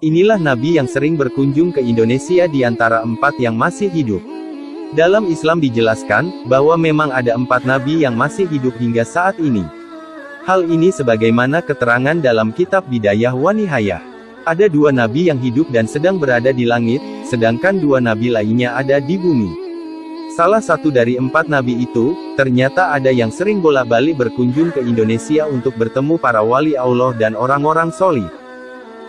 Inilah nabi yang sering berkunjung ke Indonesia di antara 4 yang masih hidup. Dalam Islam dijelaskan, bahwa memang ada 4 nabi yang masih hidup hingga saat ini. Hal ini sebagaimana keterangan dalam kitab Bidayah wa Nihayah. Ada 2 nabi yang hidup dan sedang berada di langit, sedangkan 2 nabi lainnya ada di bumi. Salah satu dari 4 nabi itu, ternyata ada yang sering bolak-balik berkunjung ke Indonesia untuk bertemu para wali Allah dan orang-orang solih.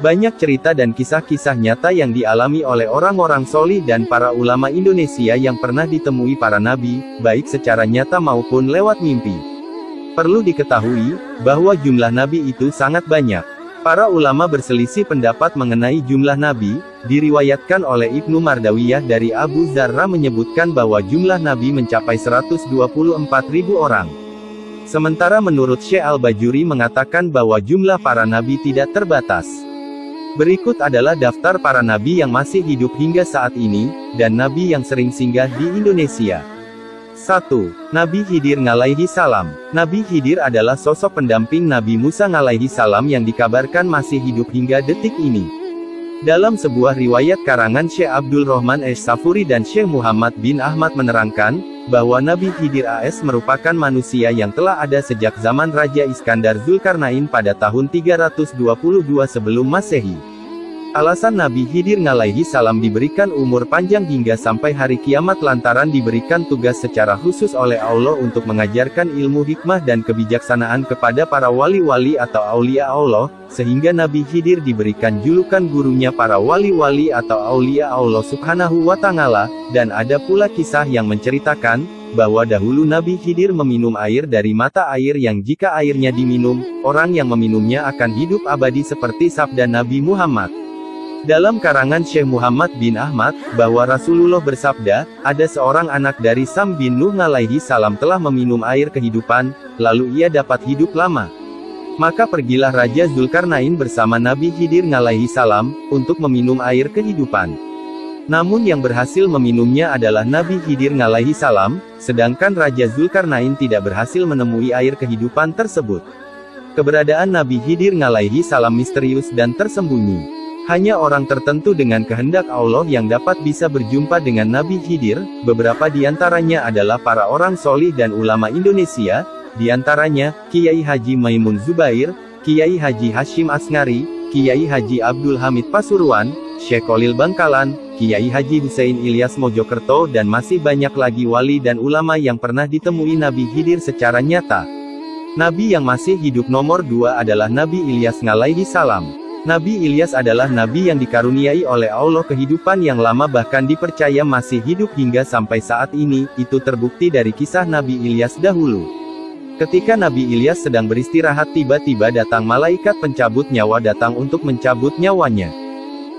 Banyak cerita dan kisah-kisah nyata yang dialami oleh orang-orang solih dan para ulama Indonesia yang pernah ditemui para nabi, baik secara nyata maupun lewat mimpi. Perlu diketahui, bahwa jumlah nabi itu sangat banyak. Para ulama berselisih pendapat mengenai jumlah nabi. Diriwayatkan oleh Ibnu Mardawiyah dari Abu Zarra menyebutkan bahwa jumlah nabi mencapai 124.000 orang. Sementara menurut Syekh Al-Bajuri mengatakan bahwa jumlah para nabi tidak terbatas. Berikut adalah daftar para nabi yang masih hidup hingga saat ini, dan nabi yang sering singgah di Indonesia. 1. Nabi Khidir alaihi salam. Nabi Khidir adalah sosok pendamping Nabi Musa alaihi salam yang dikabarkan masih hidup hingga detik ini. Dalam sebuah riwayat karangan Syekh Abdul Rahman Ash-Safuri dan Syekh Muhammad bin Ahmad menerangkan, bahwa Nabi Khidir AS merupakan manusia yang telah ada sejak zaman Raja Iskandar Zulkarnain pada tahun 322 sebelum Masehi. Alasan Nabi Khidir alaihi salam diberikan umur panjang hingga sampai hari kiamat lantaran diberikan tugas secara khusus oleh Allah untuk mengajarkan ilmu hikmah dan kebijaksanaan kepada para wali-wali atau aulia Allah, sehingga Nabi Khidir diberikan julukan gurunya para wali-wali atau aulia Allah subhanahu wa ta'ala, dan ada pula kisah yang menceritakan, bahwa dahulu Nabi Khidir meminum air dari mata air yang jika airnya diminum, orang yang meminumnya akan hidup abadi seperti sabda Nabi Muhammad. Dalam karangan Syekh Muhammad bin Ahmad, bahwa Rasulullah bersabda, ada seorang anak dari Sam bin Nuh alaihi salam telah meminum air kehidupan, lalu ia dapat hidup lama. Maka pergilah Raja Zulkarnain bersama Nabi Khidir alaihi salam, untuk meminum air kehidupan. Namun yang berhasil meminumnya adalah Nabi Khidir alaihi salam, sedangkan Raja Zulkarnain tidak berhasil menemui air kehidupan tersebut. Keberadaan Nabi Khidir alaihi salam misterius dan tersembunyi. Hanya orang tertentu dengan kehendak Allah yang dapat bisa berjumpa dengan Nabi Khidir, beberapa diantaranya adalah para orang solih dan ulama Indonesia, diantaranya, Kiai Haji Maimun Zubair, Kiai Haji Hashim Asngari, Kiai Haji Abdul Hamid Pasuruan, Syekh Khalil Bangkalan, Kiai Haji Husein Ilyas Mojokerto dan masih banyak lagi wali dan ulama yang pernah ditemui Nabi Khidir secara nyata. Nabi yang masih hidup nomor 2 adalah Nabi Ilyas alaihi salam. Nabi Ilyas adalah nabi yang dikaruniai oleh Allah kehidupan yang lama bahkan dipercaya masih hidup hingga sampai saat ini, itu terbukti dari kisah Nabi Ilyas dahulu. Ketika Nabi Ilyas sedang beristirahat tiba-tiba datang malaikat pencabut nyawa datang untuk mencabut nyawanya.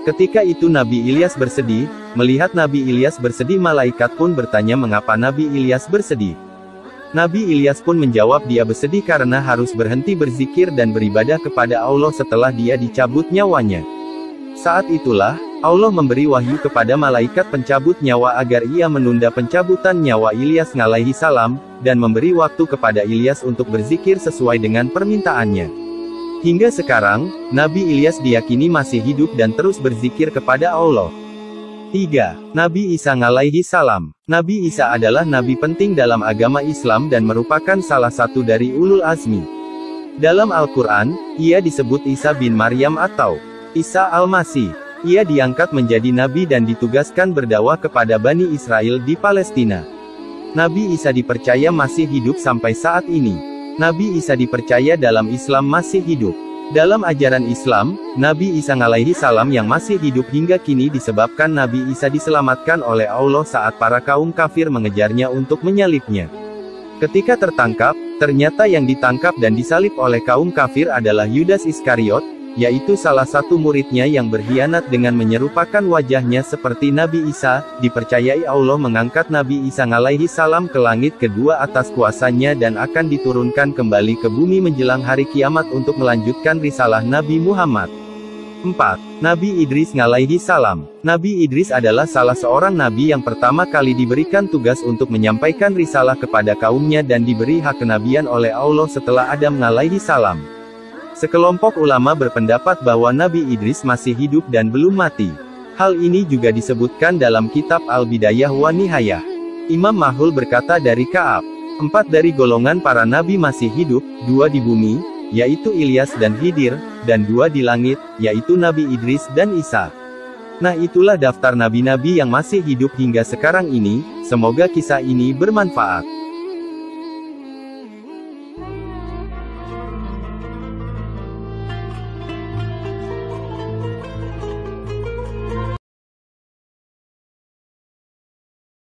Ketika itu Nabi Ilyas bersedih, melihat Nabi Ilyas bersedih malaikat pun bertanya mengapa Nabi Ilyas bersedih. Nabi Ilyas pun menjawab dia bersedih karena harus berhenti berzikir dan beribadah kepada Allah setelah dia dicabut nyawanya. Saat itulah, Allah memberi wahyu kepada malaikat pencabut nyawa agar ia menunda pencabutan nyawa Ilyas alaihi salam, dan memberi waktu kepada Ilyas untuk berzikir sesuai dengan permintaannya. Hingga sekarang, Nabi Ilyas diyakini masih hidup dan terus berzikir kepada Allah. 3. Nabi Isa alaihi salam. Nabi Isa adalah nabi penting dalam agama Islam dan merupakan salah satu dari ulul azmi. Dalam Al-Quran, ia disebut Isa bin Maryam atau Isa Al-Masih. Ia diangkat menjadi nabi dan ditugaskan berdakwah kepada Bani Israel di Palestina. Nabi Isa dipercaya masih hidup sampai saat ini. Nabi Isa dipercaya dalam Islam masih hidup. Dalam ajaran Islam, Nabi Isa alaihi salam yang masih hidup hingga kini disebabkan Nabi Isa diselamatkan oleh Allah saat para kaum kafir mengejarnya untuk menyalibnya. Ketika tertangkap, ternyata yang ditangkap dan disalib oleh kaum kafir adalah Yudas Iskariot, yaitu salah satu muridnya yang berkhianat dengan menyerupakan wajahnya seperti Nabi Isa. Dipercayai Allah mengangkat Nabi Isa alaihi salam ke langit kedua atas kuasanya dan akan diturunkan kembali ke bumi menjelang hari kiamat untuk melanjutkan risalah Nabi Muhammad. 4. Nabi Idris alaihi salam. Nabi Idris adalah salah seorang nabi yang pertama kali diberikan tugas untuk menyampaikan risalah kepada kaumnya dan diberi hak kenabian oleh Allah setelah Adam alaihi salam. Sekelompok ulama berpendapat bahwa Nabi Idris masih hidup dan belum mati. Hal ini juga disebutkan dalam kitab Al-Bidayah wa Nihayah. Imam Mahlul berkata dari Ka'ab, 4 dari golongan para nabi masih hidup, 2 di bumi, yaitu Ilyas dan Khidir, dan 2 di langit, yaitu Nabi Idris dan Isa. Nah, itulah daftar nabi-nabi yang masih hidup hingga sekarang ini. Semoga kisah ini bermanfaat.